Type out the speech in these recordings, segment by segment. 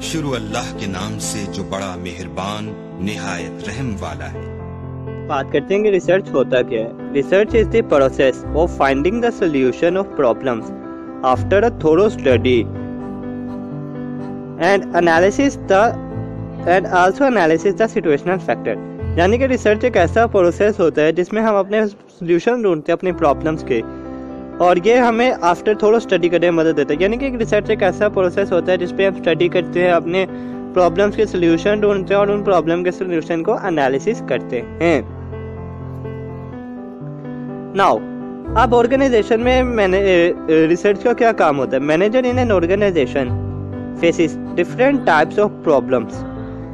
शुरू अल्लाह के नाम से जो बड़ा मेहरबान निहायत रहम वाला है। बात करते हैं कि रिसर्च होता क्या है। Research is the process of finding the solution of problems after a thorough study and analysis the situational factor. यानी कि रिसर्च एक ऐसा प्रोसेस होता है जिसमें हम अपने सॉल्यूशन ढूंढते हैं अपनी प्रॉब्लम्स के, और ये हमें आफ्टर थोड़ा स्टडी करने में मदद देता है। यानी कि रिसर्च एक ऐसा प्रोसेस होता है जिसपे हम स्टडी करते हैं, अपने प्रॉब्लम्स के सॉल्यूशन ढूंढते हैं और उन प्रॉब्लम के सॉल्यूशन को एनालिसिस करते हैं। नाउ अब ऑर्गेनाइजेशन में रिसर्च का क्या काम होता है। Manager in an organisation faces different types of problems.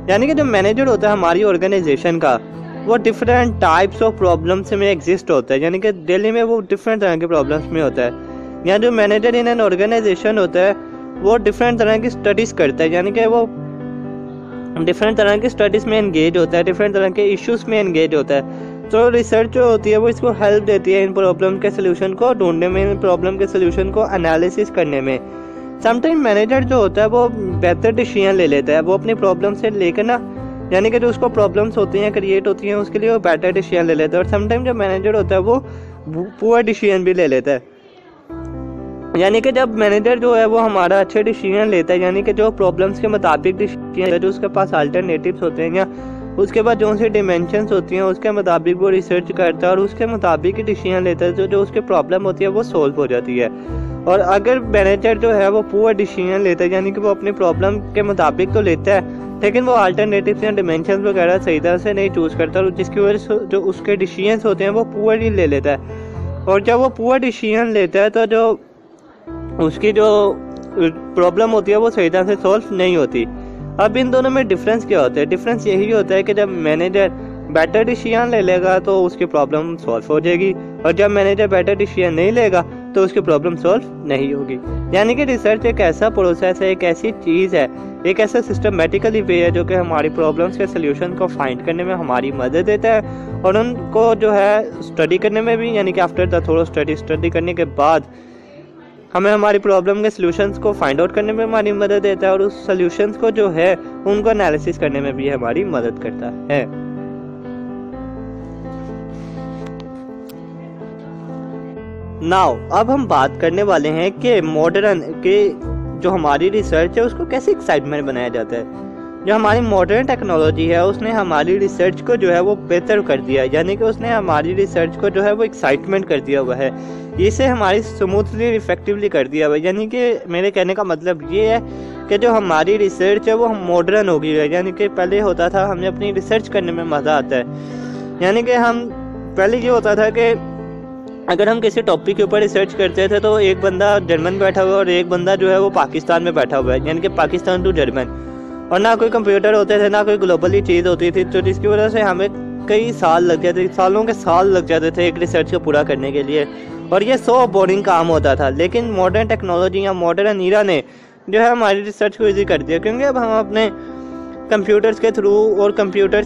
यानी कि जो मैनेजर होता है हमारी ऑर्गेनाइजेशन का, वो डिफरेंट टाइप्स ऑफ प्रॉब्लम्स में एग्जिस्ट होता है। यानी कि दिल्ली में वो डिफरेंट तरह के प्रॉब्लम्स में होता है। या जो मैनेजर इन एन ऑर्गेनाइजेशन होता है वो डिफरेंट तरह की स्टडीज करता है। यानी कि वो डिफरेंट तरह की स्टडीज में एंगेज होता है, डिफरेंट तरह के इश्यूज में एंगेज होता है। तो रिसर्च जो होती है वो इसको हेल्प देती है इन प्रॉब्लम के सोल्यूशन को ढूंढने में, इन प्रॉब्लम के सोल्यूशन को एनालिसिस करने में। समटाइम मैनेजर जो होता है वो बेहतर डिसीजन ले लेता है, वो अपनी प्रॉब्लम से लेकर ना, यानी कि जो उसको प्रॉब्लम्स होती हैं क्रिएट होती हैं उसके लिए वो बेटर डिसीजन ले लेता है। और समटाइम जो मैनेजर होता है वो पुअर डिसीजन भी ले लेता है। यानी कि जब मैनेजर जो है वो हमारा अच्छे डिसीजन लेता है, यानी कि जो प्रॉब्लम्स के मुताबिक डिसीजन है, जो उसके पास अल्टरनेटिव्स होते हैं या उसके बाद जो सी डिमेंशंस होती हैं उसके मुताबिक वो रिसर्च करता है और उसके मुताबिक ही डिसीजन लेता है, तो जो उसकी प्रॉब्लम होती है वो सोल्व हो जाती है। और अगर मैनेजर जो है वो पुअर डिसीजन लेता है, यानी कि वो अपनी प्रॉब्लम के मुताबिक तो लेता है लेकिन वो अल्टरनेटिव्स या डिमेंशंस वगैरह सही तरह से नहीं चूज़ करता, और जिसकी वजह से जो उसके डिसीजंस होते हैं वो पुअर ही ले लेता है। और जब वो पुअर डिसीजन लेता है तो जो उसकी जो प्रॉब्लम होती है वो सही तरह से सॉल्व नहीं होती। अब इन दोनों में डिफरेंस क्या होता है। डिफरेंस यही होता है कि जब मैनेजर बेटर डिसीजन ले लेगा तो उसकी प्रॉब्लम सॉल्व हो जाएगी, और जब मैनेजर बेटर डिसीजन नहीं लेगा तो उसकी प्रॉब्लम सॉल्व नहीं होगी। यानी कि रिसर्च एक ऐसा प्रोसेस है, एक ऐसी चीज़ है, एक ऐसा सिस्टमेटिकली वे है जो कि हमारी प्रॉब्लम्स के सोल्यूशन को फाइंड करने में हमारी मदद देता है, और उनको जो है स्टडी करने में भी, यानी कि आफ्टर द थोड़ा स्टडी करने के बाद हमें हमारी प्रॉब्लम के सॉल्यूशंस को फाइंड आउट करने में हमारी मदद देता है, और उस सॉल्यूशंस को जो है उनको एनालिसिस करने में भी हमारी मदद करता है। नाउ अब हम बात करने वाले हैं कि मॉडर्न के जो हमारी रिसर्च है उसको कैसे एक्साइटमेंट बनाया जाता है। जो हमारी मॉडर्न टेक्नोलॉजी है उसने हमारी रिसर्च को जो है वो बेहतर कर दिया है, यानी कि उसने हमारी रिसर्च को जो है वो एक्साइटमेंट कर दिया हुआ है, इसे हमारी स्मूथली इफेक्टिवली कर दिया हुआ है। यानी कि मेरे कहने का मतलब ये है कि जो हमारी रिसर्च है वो मॉडर्न हो गई है। यानी कि पहले होता था हमें अपनी रिसर्च करने में मज़ा आता है। यानी कि हम पहले ये होता था कि अगर हम किसी टॉपिक के ऊपर रिसर्च करते थे तो एक बंदा जर्मन बैठा हुआ है और एक बंदा जो है वो पाकिस्तान में बैठा हुआ है, यानी कि पाकिस्तान टू जर्मन, और ना कोई कंप्यूटर होते थे ना कोई ग्लोबली चीज़ होती थी, तो जिसकी वजह से हमें कई साल लग जाते थे, सालों के साल लग जाते थे एक रिसर्च को पूरा करने के लिए, और ये सो बोरिंग काम होता था। लेकिन मॉडर्न टेक्नोलॉजी या मॉडर्न ईरा ने जो है हमारी रिसर्च को ईजी कर दिया, क्योंकि अब हम अपने कंप्यूटर्स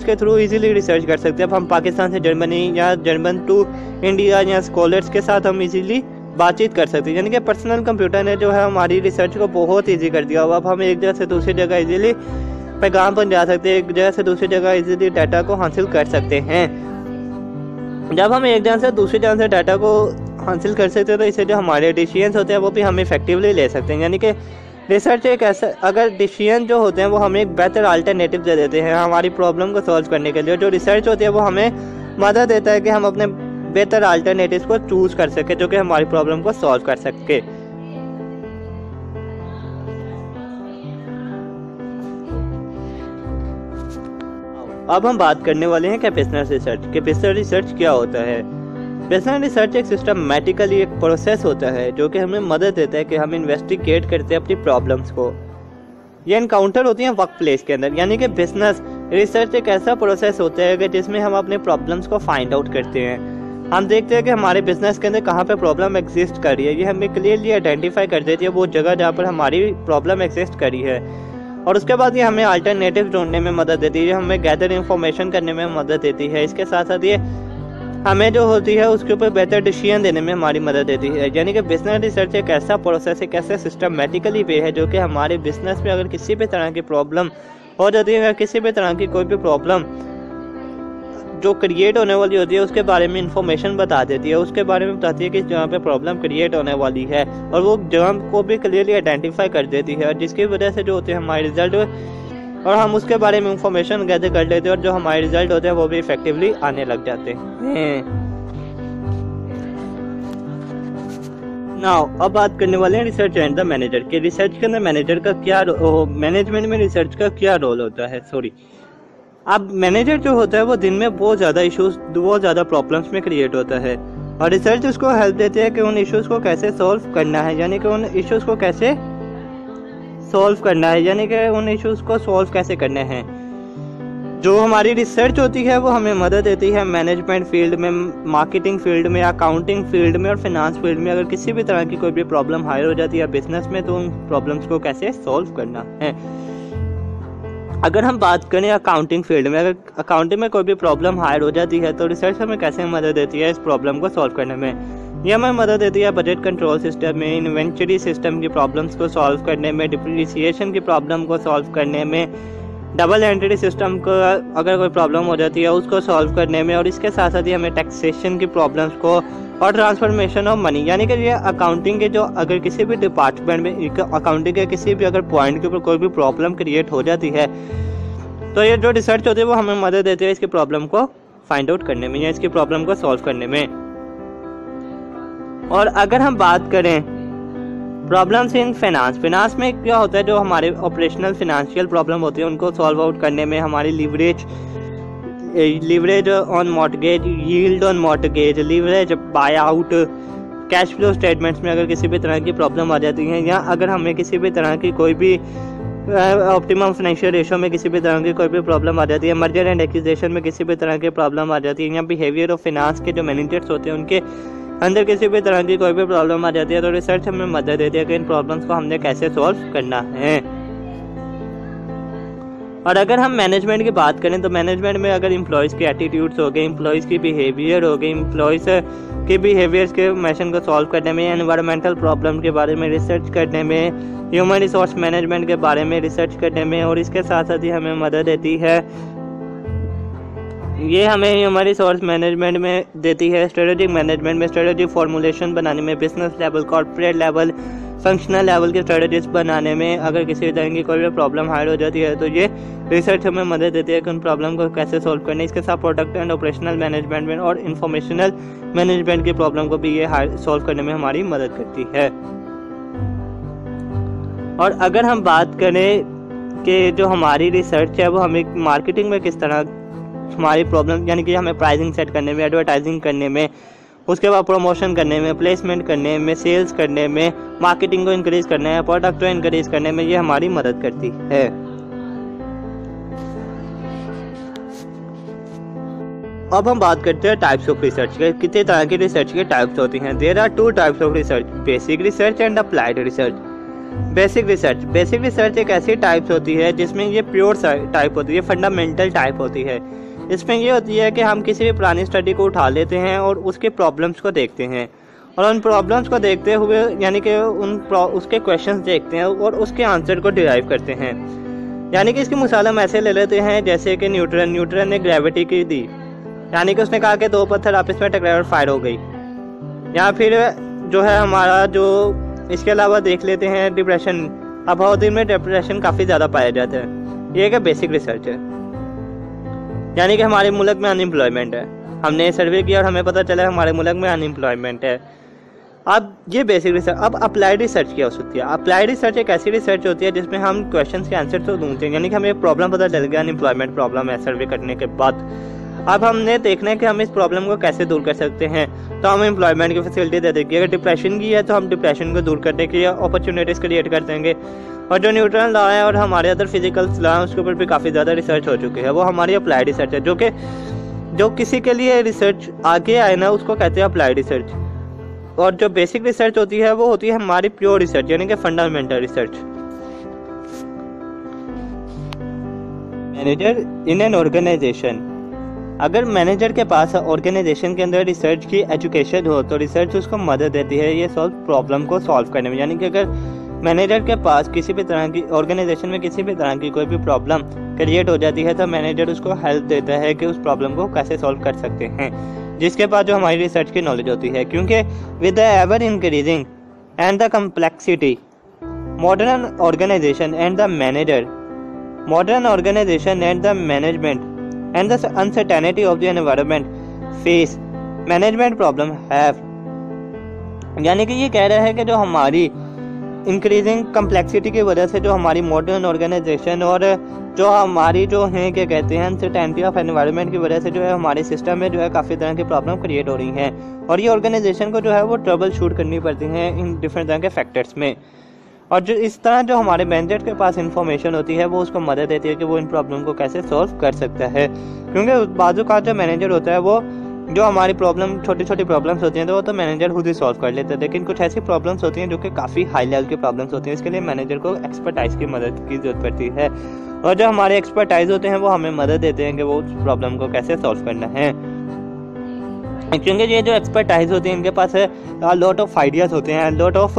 के थ्रू इजीली रिसर्च कर सकते हैं। अब हम पाकिस्तान से जर्मनी या जर्मन टू इंडिया या स्कॉलर्स के साथ हम इजीली बातचीत कर सकते हैं। यानी कि पर्सनल कंप्यूटर ने जो है हमारी रिसर्च को बहुत इजी कर दिया। अब हम एक जगह से दूसरी जगह इजीली पैगाम पहुंचा सकते हैं, एक जगह से दूसरी जगह इजीली डाटा को हासिल कर सकते हैं। जब हम एक जगह से दूसरी जगह से डाटा को हासिल कर सकते हैं तो इससे जो हमारे डिसीजंस होते हैं वो भी हम इफेक्टिवली ले सकते हैं। यानी कि रिसर्च एक ऐसा, अगर डिसीजन जो होते हैं वो हमें एक बेहतर अल्टरनेटिव दे देते हैं हमारी प्रॉब्लम को सॉल्व करने के लिए। जो रिसर्च होती है वो हमें मदद देता है कि हम अपने बेहतर अल्टरनेटिव्स को चूज कर सके जो कि हमारी प्रॉब्लम को सॉल्व कर सके। अब हम बात करने वाले हैं कैपेशनल रिसर्च। कैपेशनल रिसर्च क्या होता है। कैपेशनल रिसर्च एक सिस्टमैटिकली एक प्रोसेस होता है जो कि हमें मदद देता है कि हम इन्वेस्टिगेट करते हैं अपनी प्रॉब्लम्स को। ये एनकाउंटर होती हैं वर्क प्लेस के अंदर। यानी कि बिजनेस रिसर्च एक ऐसा प्रोसेस होता है कि जिसमें हम अपने प्रॉब्लम्स को फाइंड आउट करते हैं। हम देखते हैं कि हमारे बिजनेस के अंदर कहाँ पे प्रॉब्लम एग्जिस्ट कर रही है, ये हमें क्लियरली आइडेंटिफाई कर देती है वो जगह जहाँ पर हमारी प्रॉब्लम एग्जिस्ट कर रही है। और उसके बाद ये हमें अल्टरनेटिव ढूंढने में मदद देती है, हमें गैदर इन्फॉर्मेशन करने में मदद देती है। इसके साथ साथ ये हमें जो होती है उसके ऊपर बेहतर डिसीजन देने में हमारी मदद देती है। यानी कि बिजनेस रिसर्च एक ऐसा प्रोसेस, एक ऐसा सिस्टमेटिकली वे है जो कि हमारे बिजनेस में अगर किसी भी तरह की प्रॉब्लम हो जाती है, अगर किसी भी तरह की कोई भी प्रॉब्लम जो क्रिएट होने वाली होती है उसके बारे में इंफॉर्मेशन बता देती है, उसके बारे में बताती है कि जहाँ पे प्रॉब्लम क्रिएट होने वाली है और वो जगह को भी क्लियरली आइडेंटिफाई कर देती है, और जिसकी वजह से जो होते हैं हमारे रिजल्ट और हम उसके बारे में इंफॉर्मेशन गैदर कर लेते हैं और जो हमारे रिजल्ट होते हैं वो भी इफेक्टिवली आने लग जाते हैं। नाउ अब बात करने वाले हैं रिसर्च एंड द मैनेजर के। रिसर्च के अंदर मैनेजर का क्या मैनेजमेंट में रिसर्च का क्या रोल होता है। अब मैनेजर जो होता है वो दिन में बहुत ज़्यादा इश्यूज, बहुत ज़्यादा प्रॉब्लम्स में क्रिएट होता है और रिसर्च उसको हेल्प देती है कि उन इश्यूज को कैसे सॉल्व करना है, यानी कि उन इश्यूज को कैसे सॉल्व करना है, यानी कि उन इश्यूज को सॉल्व कैसे करने हैं। जो हमारी रिसर्च होती है वो हमें मदद देती है मैनेजमेंट फील्ड में, मार्केटिंग फील्ड में, अकाउंटिंग फील्ड में और फाइनेंस फील्ड में। अगर किसी भी तरह की कोई भी प्रॉब्लम हायर हो जाती है बिजनेस में तो उन प्रॉब्लम्स को कैसे सॉल्व करना है। अगर हम बात करें अकाउंटिंग फील्ड में, अगर अकाउंटिंग में कोई भी प्रॉब्लम हायर हो जाती है तो रिसर्च हमें कैसे मदद देती है इस प्रॉब्लम को सॉल्व करने में। यह हमें मदद देती है बजट कंट्रोल सिस्टम में, इन्वेंटरी सिस्टम की प्रॉब्लम्स को सॉल्व करने में, डिप्रिसिएशन की प्रॉब्लम को सॉल्व करने में, डबल एंट्री सिस्टम को अगर कोई प्रॉब्लम हो जाती है उसको सॉल्व करने में, और इसके साथ साथ ही हमें टैक्सेशन की प्रॉब्लम्स को और ट्रांसफॉर्मेशन ऑफ मनी, यानी कि ये अकाउंटिंग के जो अगर किसी भी डिपार्टमेंट में अकाउंटिंग के किसी भी अगर पॉइंट के ऊपर कोई भी प्रॉब्लम क्रिएट हो जाती है तो ये जो रिसर्च होती है वो हमें मदद देती है इसकी प्रॉब्लम को फाइंड आउट करने में या इसकी प्रॉब्लम को सॉल्व करने में। और अगर हम बात करें प्रॉब्लम्स इन फाइनेंस में क्या होता है, जो हमारे ऑपरेशनल फाइनेंशियल प्रॉब्लम होती है उनको सॉल्व आउट करने में, हमारी leverage on mortgage, yield on mortgage, leverage bye out, cash flow statements में अगर किसी भी तरह की प्रॉब्लम आ जाती है, या अगर हमें किसी भी तरह की कोई भी ऑप्टिमम फाइनेंशियल रेशो में किसी भी तरह की कोई भी प्रॉब्लम आ जाती है, मर्जर एंड एक्विजिशन में किसी भी तरह की प्रॉब्लम आ जाती है, या बिहेवियर ऑफ फाइनेंस के जो मैनेजर्स होते हैं उनके अंदर किसी भी तरह की कोई भी प्रॉब्लम आ जाती है तो रिसर्च हमें मदद देती है कि इन प्रॉब्लम्स को हमने कैसे सॉल्व करना है। और अगर हम मैनेजमेंट की बात करें तो मैनेजमेंट में अगर एम्प्लॉयज़ के एटीट्यूड्स हो गए, एम्प्लॉयज़ की बिहेवियर हो गई, एम्प्लॉयज़ के बिहेवियर्स के मिशन को सॉल्व करने में, एनवायरमेंटल प्रॉब्लम के बारे में रिसर्च करने में, ह्यूमन रिसोर्स मैनेजमेंट के बारे में रिसर्च करने में, और इसके साथ साथ ही हमें मदद देती है, ये हमें ह्यूमन रिसोर्स मैनेजमेंट में देती है स्ट्रेटेजिक मैनेजमेंट में, स्ट्रेटेजी फॉर्मुलेशन बनाने में, business level, corporate level, functional level के स्ट्रेटजीज बनाने में। अगर किसी तरह की कोई भी प्रॉब्लम हायर हो जाती है तो ये रिसर्च हमें मदद देती है कि उन प्रॉब्लम को कैसे सॉल्व करना है। इसके साथ प्रोडक्ट एंड ऑपरेशनल मैनेजमेंट में और इंफॉर्मेशनल मैनेजमेंट की प्रॉब्लम को भी ये सॉल्व करने में हमारी मदद करती है। और अगर हम बात करें कि जो हमारी रिसर्च है वो हमें मार्केटिंग में किस तरह हमारी प्रॉब्लम, यानी कि हमें प्राइसिंग सेट करने में, एडवर्टाइजिंग करने में, उसके बाद प्रमोशन करने में, प्लेसमेंट करने में, सेल्स करने में, मार्केटिंग को इंक्रीज करने में, प्रोडक्ट को इंक्रीज करने में ये हमारी मदद करती है। अब हम बात करते हैं टाइप्स ऑफ रिसर्च के। कितने तरह की रिसर्च के टाइप्स होती हैं। There are 2 types of research, basic research and applied research. Basic research एक ऐसी टाइप्स होती है जिसमें ये प्योर टाइप होती है, फंडामेंटल टाइप होती है। इसमें ये होती है कि हम किसी भी पुरानी स्टडी को उठा लेते हैं और उसके प्रॉब्लम्स को देखते हैं, और उन प्रॉब्लम्स को देखते हुए यानी कि उसके क्वेश्चंस देखते हैं और उसके आंसर को डिराइव करते हैं। यानी कि इसकी मिसाल हम ऐसे ले लेते हैं जैसे कि न्यूटन ने ग्रेविटी की दी, यानी कि उसने कहा कि 2 पत्थर आपस में टकराए और फायर हो गई। या फिर जो है हमारा जो इसके अलावा देख लेते हैं डिप्रेशन। अब हर दिन में डिप्रेशन काफ़ी ज़्यादा पाया जाता है। ये एक बेसिक रिसर्च है, यानी कि हमारे मुल्क में अनएम्प्लॉयमेंट है। हमने सर्वे किया और हमें पता चला हमारे मुल्क में अनएम्प्लॉयमेंट है। अब ये बेसिक रिसर्च। अब अप्लाइड रिसर्च क्या हो सकती है। अप्लाइड रिसर्च एक ऐसी रिसर्च होती है जिसमें हम क्वेश्चन के आंसर तो ढूंढते हैं, यानी कि हमें प्रॉब्लम पता चल गया, अनएम्प्लॉयमेंट प्रॉब्लम है सर्वे करने के बाद। अब हमने देखना है कि हम इस प्रॉब्लम को कैसे दूर कर सकते हैं, तो हम एम्प्लॉयमेंट की फैसिलिटी दे देंगे। अगर डिप्रेशन की है तो हम डिप्रेशन को दूर करने की अपॉर्चुनिटीज़ क्रिएट कर देंगे। और जो न्यूटन लॉ है और हमारे अदर फिजिकल लॉ है उसके ऊपर भी काफ़ी ज़्यादा रिसर्च हो चुकी है, वो हमारी अप्लाइड रिसर्च है। जो किसी के लिए रिसर्च आगे आए ना उसको कहते हैं अप्लाइड रिसर्च। और जो बेसिक रिसर्च होती है वो होती है हमारी प्योर रिसर्च, यानी कि fundamental research. Manager in an organisation. अगर मैनेजर के पास ऑर्गेनाइजेशन के अंदर रिसर्च की एजुकेशन हो तो रिसर्च उसको मदद देती है ये प्रॉब्लम को सॉल्व करने में। यानी कि अगर मैनेजर के पास किसी भी तरह की ऑर्गेनाइजेशन में किसी भी तरह की कोई भी प्रॉब्लम क्रिएट हो जाती है तो मैनेजर उसको हेल्प देता है कि उस प्रॉब्लम को कैसे सॉल्व कर सकते हैं, जिसके पास जो हमारी रिसर्च की नॉलेज होती है। क्योंकि with the ever increasing and the complexity modern organisation and the management and the uncertainty of the environment face management problem have। यानी कि ये कह रहा है कि जो हमारी इंक्रीजिंग कम्प्लेक्सिटी की वजह से जो हमारी मॉडर्न ऑर्गेनाइजेशन और जो हमारी जो है क्या कहते हैं अनसर्टेनिटी ऑफ एनवायरनमेंट की वजह से जो है हमारे सिस्टम में जो है काफ़ी तरह की प्रॉब्लम क्रिएट हो रही हैं और ये ऑर्गेनाइजेशन को जो है वो ट्रबल शूट करनी पड़ती हैं इन डिफरेंट तरह के फैक्टर्स में। और जो इस तरह जो हमारे मैनेजर के पास इंफॉर्मेशन होती है वो उसको मदद देती है कि वो इन प्रॉब्लम को कैसे सॉल्व कर सकता है। क्योंकि बाजू का जो मैनेजर होता है वो जो हमारी प्रॉब्लम छोटी छोटी प्रॉब्लम्स होती हैं तो वो तो मैनेजर खुद ही सॉल्व कर लेते हैं, लेकिन कुछ ऐसी प्रॉब्लम्स होती हैं जो कि काफ़ी हाई लेवल की प्रॉब्लम्स होती हैं। इसके लिए मैनेजर को एक्सपर्टाइज की मदद की जरूरत पड़ती है और जो हमारे एक्सपर्टाइज होते हैं वो हमें मदद देते हैं कि वो उस प्रॉब्लम को कैसे सॉल्व करना है। क्योंकि ये जो एक्सपर्टाइज होती है इनके पास लॉट ऑफ आइडियाज़ होते हैं, लॉट ऑफ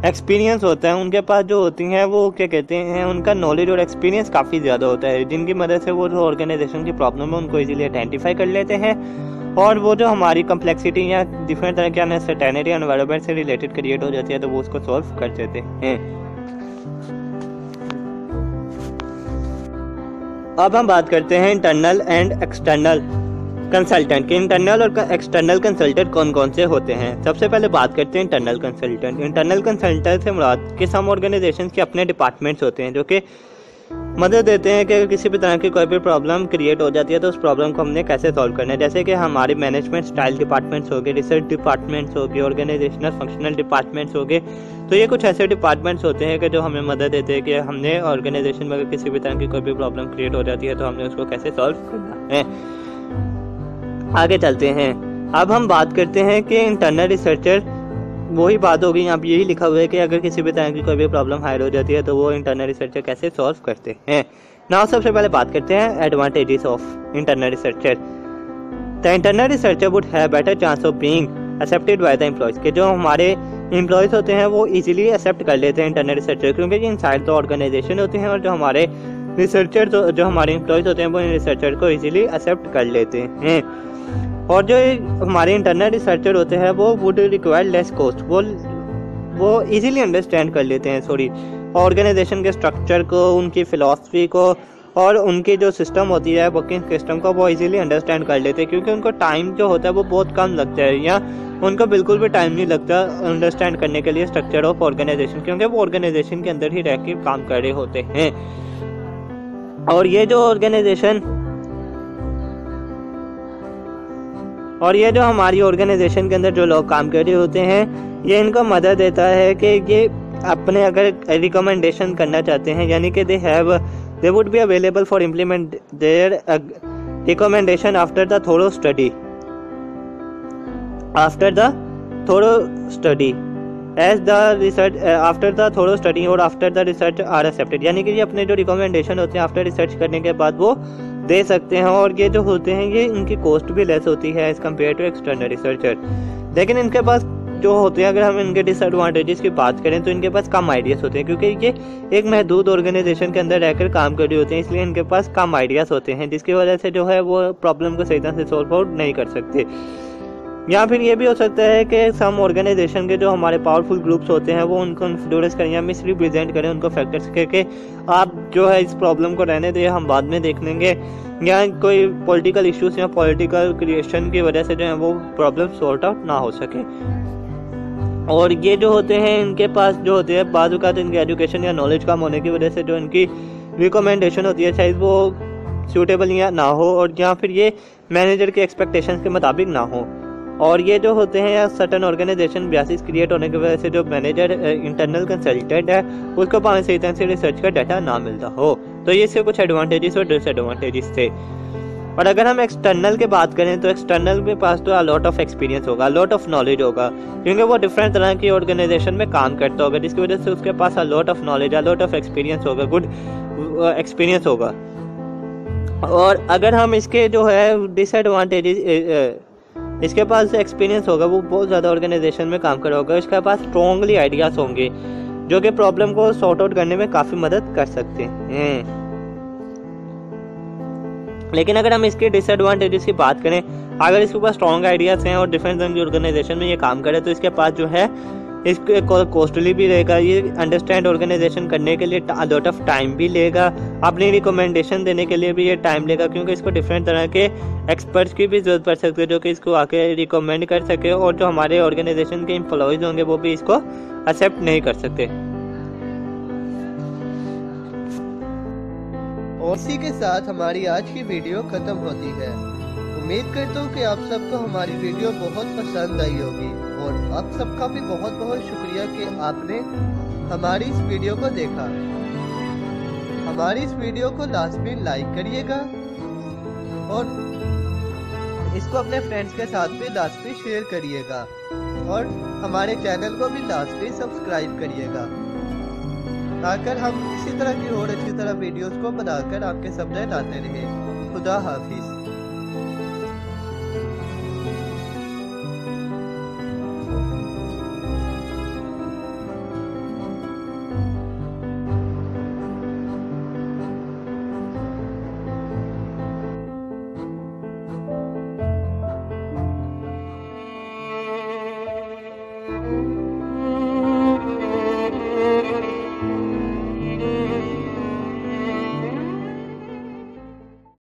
एक्सपीरियंस होता है उनके पास जो होती हैं वो क्या कहते हैं उनका नॉलेज और एक्सपीरियंस काफ़ी ज़्यादा होता है, जिनकी मदद से वो जो ऑर्गेनाइजेशन की प्रॉब्लम है उनको इजीली आइडेंटिफाई कर लेते हैं और वो जो हमारी कम्प्लेक्सिटी या डिफरेंट तरह के अनसर्टेनिटी एनवायरनमेंट से रिलेटेड क्रिएट हो जाती है तो वो उसको सॉल्व कर देते हैं। अब हम बात करते हैं इंटरनल एंड एक्सटर्नल कंसल्टेंट के। इंटरनल और एक्सटर्नल कंसल्टेंट कौन कौन से होते हैं। सबसे पहले बात करते हैं इंटरनल कंसल्टेंट। इंटरनल कंसल्टेंट से मुराद कि सम ऑर्गेनाइजेशन के अपने डिपार्टमेंट्स होते हैं जो कि मदद देते हैं कि किसी भी तरह की कोई भी प्रॉब्लम क्रिएट हो जाती है तो उस प्रॉब्लम को हमने कैसे सॉल्व करना है। जैसे कि हमारे मैनेजमेंट स्टाइल डिपार्टमेंट्स हो गए, रिसर्च डिपार्टमेंट्स हो गए, ऑर्गेनाइजेशनल फंक्शनल डिपार्टमेंट्स हो गए। तो ये कुछ ऐसे डिपार्टमेंट्स होते हैं कि जो हमें मदद देते हैं कि हमने ऑर्गेनाइजेशन में अगर किसी भी तरह की कोई भी प्रॉब्लम क्रिएट हो जाती है तो हमने उसको कैसे सॉल्व करना है। आगे चलते हैं। अब हम बात करते हैं कि इंटरनल रिसर्चर, वही बात होगी यहाँ पे यही लिखा हुआ है कि अगर किसी भी तरह की कोई भी प्रॉब्लम हायर हो जाती है तो वो इंटरनल रिसर्चर कैसे सॉल्व करते हैं। नाउ सबसे पहले बात करते हैं advantages of internal researcher. The internal researcher would have better chance of being accepted by the employees के जो हमारे एम्प्लॉयज होते हैं वो इजीली एक्सेप्ट कर लेते हैं इंटरनल रिसर्चर, क्योंकि ये इनसाइड द ऑर्गेनाइजेशन होते हैं और जो हमारे रिसर्चर जो हमारे एम्प्लॉयज होते हैं वो इन रिसर्चर को इजीली एक्सेप्ट कर लेते हैं। और जो हमारे इंटरनल रिसर्चर होते हैं वो वुड रिक्वायर लेस कॉस्ट, वो इजीली अंडरस्टैंड कर लेते हैं ऑर्गेनाइजेशन के स्ट्रक्चर को, उनकी फिलॉसफी को और उनकी जो सिस्टम होती है वर्किंग सिस्टम को वो इजीली अंडरस्टैंड कर लेते हैं, क्योंकि उनको टाइम जो होता है वो बहुत कम लगता है या उनको बिल्कुल भी टाइम नहीं लगता अंडरस्टैंड करने के लिए स्ट्रक्चर ऑफ ऑर्गेनाइजेशन, क्योंकि वो ऑर्गेनाइजेशन के अंदर ही रह के काम कर रहे होते हैं। और ये जो हमारी ऑर्गेनाइजेशन के अंदर जो लोग काम कर रहे होते हैं ये इनको मदद देता है कि ये अपने अगर रिकमेंडेशन करना चाहते हैं, यानी कि they would be available for implement their recommendation after the thorough study as the research after the thorough study और after the research are accepted. यानी कि ये अपने जो रिकमेंडेशन होते हैं आफ्टर रिसर्च करने के बाद वो दे सकते हैं और ये जो होते हैं ये इनकी कॉस्ट भी लेस होती है as compare to external researcher. लेकिन इनके पास जो होते हैं, अगर हम इनके डिसएडवांटेजेस की बात करें तो इनके पास कम आइडियाज़ होते हैं, क्योंकि ये एक महदूद ऑर्गेनाइजेशन के अंदर रहकर काम कर रहे होते हैं, इसलिए इनके पास कम आइडियाज़ होते हैं, जिसकी वजह से जो है वो प्रॉब्लम को सही तरह से सॉल्व आउट नहीं कर सकते। या फिर ये भी हो सकता है कि सम ऑर्गेनाइजेशन के जो हमारे पावरफुल ग्रुप्स होते हैं वो उनको इन्फ्लुएंस करें या मिसरिप्रेजेंट करें उनको फैक्टर्स करके आप जो है इस प्रॉब्लम को रहने दें, हम बाद में देख लेंगे, या कोई पॉलिटिकल इश्यूज या पॉलिटिकल क्रिएशन की वजह से जो है वो प्रॉब्लम सॉर्ट आउट ना हो सके। और ये जो होते हैं इनके पास जो होते हैं बाज़ औक़ात इनकी एजुकेशन या नॉलेज कम होने की वजह से जो इनकी रिकमेंडेशन होती है शायद वो सूटेबल या ना हो और या फिर ये मैनेजर के एक्सपेक्टेशंस के मुताबिक ना हो। और ये जो होते हैं या सर्टन ऑर्गेनाइजेशन बेसिस क्रिएट होने की वजह से जो मैनेजर इंटरनल कंसल्टेंट है उसको पास सही तरह से रिसर्च का डाटा ना मिलता हो। तो ये इसके कुछ एडवांटेजेस और डिसएडवांटेजेस थे। और अगर हम एक्सटर्नल की बात करें तो एक्सटर्नल के पास तो लॉट ऑफ एक्सपीरियंस होगा, लॉट ऑफ नॉलेज होगा, क्योंकि वो डिफरेंट तरह की ऑर्गेनाइजेशन में काम करता होगा, जिसकी वजह से उसके पास lot of knowledge, lot of experience होगा, गुड एक्सपीरियंस होगा। और अगर हम इसके जो है डिसएडवांटेजेस, इसके पास एक्सपीरियंस होगा, वो बहुत ज़्यादा ऑर्गेनाइजेशन में काम कर रहा होगा, इसके पास स्ट्रॉन्गली आइडियाज़ होंगे जो कि प्रॉब्लम को सॉर्ट आउट करने में काफ़ी मदद कर सकते हैं। लेकिन अगर हम इसके डिसएडवांटेजेस की बात करें, अगर इसके पास स्ट्रॉन्ग आइडियाज़ हैं और डिफरेंट ऑर्गेनाइजेशन में ये काम करे तो इसके पास जो है इसके कॉस्टली भी रहेगा, ये अंडरस्टैंड ऑर्गेनाइजेशन करने के लिए लॉट ऑफ टाइम भी लेगा, अपनी रिकमेंडेशन देने के लिए भी ये टाइम लेगा, क्योंकि इसको डिफरेंट तरह के एक्सपर्ट्स की भी ज़रूरत पड़ सकती है जो कि इसको आके रिकमेंड कर सके, और जो हमारे ऑर्गेनाइजेशन के एम्प्लॉयज़ होंगे वो भी इसको एक्सेप्ट नहीं कर सकते। और इसी के साथ हमारी आज की वीडियो खत्म होती है। उम्मीद करता हूँ कि आप सबको हमारी वीडियो बहुत पसंद आई होगी, और आप सबका भी बहुत बहुत शुक्रिया कि आपने हमारी इस वीडियो को देखा। हमारी इस वीडियो को लास्ट में लाइक करिएगा और इसको अपने फ्रेंड्स के साथ भी लास्ट में शेयर करिएगा, और हमारे चैनल को भी लास्ट में सब्सक्राइब करिएगा, ताकि हम इसी तरह की और अच्छी तरह वीडियोस को बनाकर आपके सामने लाते रहें। खुदा हाफिज।